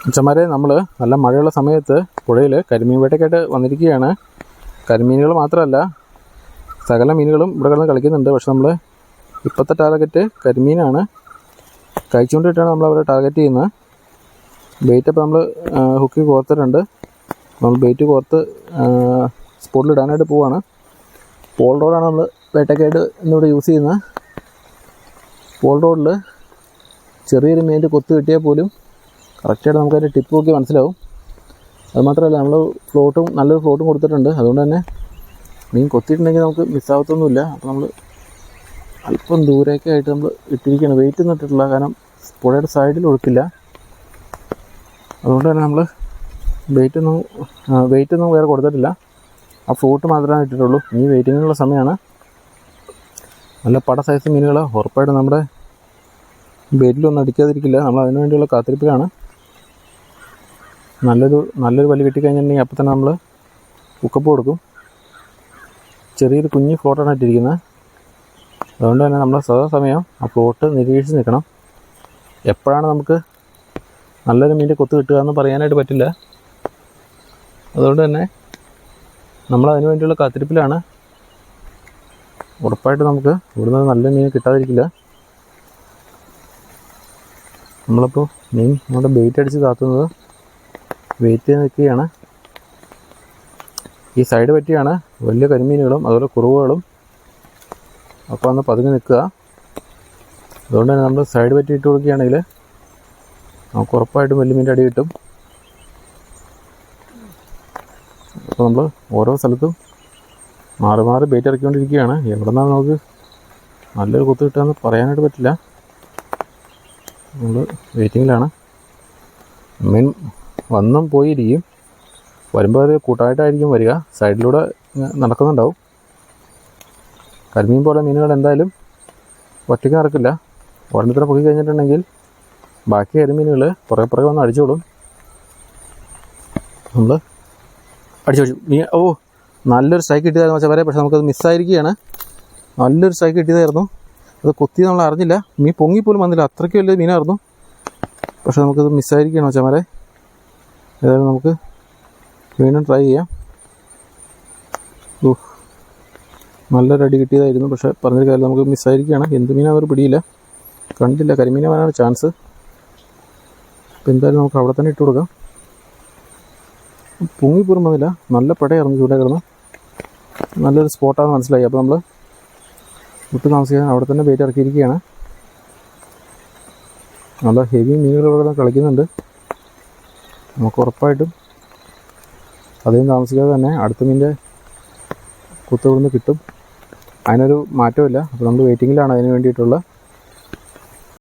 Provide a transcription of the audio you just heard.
അച്ഛന്മാരെ നമ്മൾ നല്ല മഴയുള്ള സമയത്ത് പുഴയിൽ കരിമീൻ വേട്ടയ്ക്കായിട്ട് വന്നിരിക്കുകയാണ്. കരിമീനുകൾ മാത്രമല്ല സകല മീനുകളും ഇവിടെ കിടന്ന് കളിക്കുന്നുണ്ട്. പക്ഷെ നമ്മൾ ഇപ്പോഴത്തെ ടാർഗറ്റ് കരിമീനാണ്. കഴിച്ചുകൊണ്ടിട്ടാണ് നമ്മൾ അവരെ ടാർഗറ്റ് ചെയ്യുന്നത്. ബെയ്റ്റ് അപ്പോൾ നമ്മൾ ഹുക്കിൽ കോർത്തിട്ടുണ്ട്. നമ്മൾ ബെയ്റ്റ് കോർത്ത് സ്പോട്ടിലിടാനായിട്ട് പോവുകയാണ്. പോൾ റോഡാണ് നമ്മൾ വേട്ടയ്ക്കായിട്ട് ഇന്നിവിടെ യൂസ് ചെയ്യുന്നത്. പോൾ റോഡിൽ ചെറിയൊരു മീനിൻ്റെ കൊത്ത് കിട്ടിയാൽ പോലും കറക്റ്റായിട്ട് നമുക്കതിൻ്റെ ടിപ്പ് നോക്കി മനസ്സിലാവും. അതുമാത്രമല്ല നമ്മൾ ഫ്ലോട്ടും നല്ലൊരു ഫ്ലോട്ടും കൊടുത്തിട്ടുണ്ട്. അതുകൊണ്ട് തന്നെ മീൻ കൊത്തിയിട്ടുണ്ടെങ്കിൽ നമുക്ക് മിസ്സാകത്തൊന്നുമില്ല. അപ്പോൾ നമ്മൾ അല്പം ദൂരേക്കായിട്ട് നമ്മൾ ഇട്ടിരിക്കുകയാണ്. വെയിറ്റ് ഒന്നും ഇട്ടിട്ടില്ല, കാരണം പുഴയുടെ സൈഡിൽ ഒഴുക്കില്ല. അതുകൊണ്ട് തന്നെ നമ്മൾ വെയിറ്റൊന്നും വേറെ കൊടുത്തിട്ടില്ല. ആ ഫ്ലോട്ട് മാത്രമേ ഇട്ടിട്ടുള്ളൂ. ഇനി വെയിറ്റിങ്ങിനുള്ള സമയമാണ്. നല്ല പട സൈസ് മീനുകൾ ഉറപ്പായിട്ട് നമ്മുടെ ബെയിലൊന്നും അടിക്കാതിരിക്കില്ല. നമ്മൾ അതിനു വേണ്ടിയുള്ള കാത്തിരിപ്പിലാണ്. നല്ലൊരു വലി കിട്ടിക്കഴിഞ്ഞിട്ടുണ്ടെങ്കിൽ അപ്പോൾ തന്നെ നമ്മൾ ഉക്കപ്പ് കൊടുക്കും. ചെറിയൊരു കുഞ്ഞ് ഫ്ലോട്ടാണ് ഇട്ടിരിക്കുന്നത്. അതുകൊണ്ട് തന്നെ നമ്മൾ സദാസമയം ആ ഫ്ലോട്ട് നിരീക്ഷിച്ച് നിൽക്കണം. എപ്പോഴാണ് നമുക്ക് നല്ലൊരു മീൻ്റെ കൊത്ത് കിട്ടുക എന്ന് പറയാനായിട്ട് പറ്റില്ല. അതുകൊണ്ട് തന്നെ നമ്മൾ അതിനു വേണ്ടിയുള്ള കാത്തിരിപ്പിലാണ്. ഉറപ്പായിട്ട് നമുക്ക് ഇവിടുന്ന് നല്ല മീൻ കിട്ടാതിരിക്കില്ല. നമ്മളിപ്പോൾ മീൻ നമ്മുടെ ബെയ്റ്റ് അടിച്ച് കാത്തുന്നത് വെയിറ്റ് ചെയ്ത് നിൽക്കുകയാണ്. ഈ സൈഡ് പറ്റിയാണ് വലിയ കരിമീനുകളും അതുപോലെ കുറുവകളും അപ്പോൾ അന്ന് പതുങ്ങി നിൽക്കുക. അതുകൊണ്ട് തന്നെ നമ്മൾ സൈഡ് പറ്റി ഇട്ട് കൊടുക്കുകയാണെങ്കിൽ നമുക്ക് ഉറപ്പായിട്ടും വലിയ മീൻ്റെ അടി കിട്ടും. അപ്പോൾ നമ്മൾ ഓരോ സ്ഥലത്തും മാറി ബെയ്റ്റ് ഇറക്കിക്കൊണ്ടിരിക്കുകയാണ്. എവിടെ നിന്നാണ് നമുക്ക് നല്ലൊരു കുത്ത് കിട്ടുകയെന്ന് പറയാനായിട്ട് പറ്റില്ല. നമ്മൾ വെയിറ്റിങ്ങിലാണ്. മീൻ വന്നും പോയിരിക്കും. വരുമ്പോൾ ഒരു കൂട്ടമായിട്ടായിരിക്കും വരിക. സൈഡിലൂടെ നടക്കുന്നുണ്ടാവും. കരിമീൻ പോലെ മീനുകൾ എന്തായാലും ഒറ്റയ്ക്ക് നടക്കില്ല. ഒരെണ്ണത്തിന് പൊക്കി കഴിഞ്ഞിട്ടുണ്ടെങ്കിൽ ബാക്കി കരിമീനുകൾ പുറകെ വന്ന് അടിച്ചോളും. നമ്മൾ അടിച്ചു മീൻ നല്ലൊരു സ്ട്രൈക്ക് കിട്ടിയതായിരുന്നു വെച്ചാൽ വരെ. പക്ഷെ നമുക്കത് മിസ്സായിരിക്കുകയാണ്. നല്ലൊരു സ്ട്രൈക്ക് കിട്ടിയതായിരുന്നു. അത് കൊത്തി നമ്മൾ അറിഞ്ഞില്ല. മീൻ പൊങ്ങിപ്പോലും വന്നില്ല. അത്രയ്ക്ക് വലിയ മീനായിരുന്നു. പക്ഷെ നമുക്കത് മിസ്സായിരിക്കുകയാണ് വെച്ചാൽ വരെ. ഏതായാലും നമുക്ക് വീണ്ടും ട്രൈ ചെയ്യാം. നല്ലൊരു അടി കിട്ടിയതായിരുന്നു. പക്ഷെ പറഞ്ഞൊരു കാര്യം നമുക്ക് മിസ്സായിരിക്കുകയാണ്. എന്ത് മീനാണ് അവർ പിടിയില്ല, കണ്ടില്ല. കരിമീനാവാനാണ് ചാൻസ്. അപ്പോൾ എന്തായാലും നമുക്ക് അവിടെ തന്നെ ഇട്ട് കൊടുക്കാം. പൊങ്ങിപ്പോലും വന്നില്ല. നല്ല പടയായിരുന്നു ചൂടെ കിടന്ന്. നല്ലൊരു സ്പോട്ടാണെന്ന് മനസ്സിലായി. അപ്പോൾ നമ്മൾ ഒട്ടും താമസിക്കാൻ അവിടെ തന്നെ ബെയ്റ്റ് ഇറക്കിയിരിക്കുകയാണ്. നല്ല ഹെവി മീനുകളൊക്കെ കളിക്കുന്നുണ്ട്. നമുക്ക് ഉറപ്പായിട്ടും അധികം താമസിക്കാതെ തന്നെ അടുത്ത മീൻ്റെ കുത്ത് ഇവിടുന്ന് കിട്ടും. അതിനൊരു മാറ്റമില്ല. അപ്പോൾ നമ്മൾ വെയിറ്റിങ്ങിലാണ് അതിന് വേണ്ടിയിട്ടുള്ള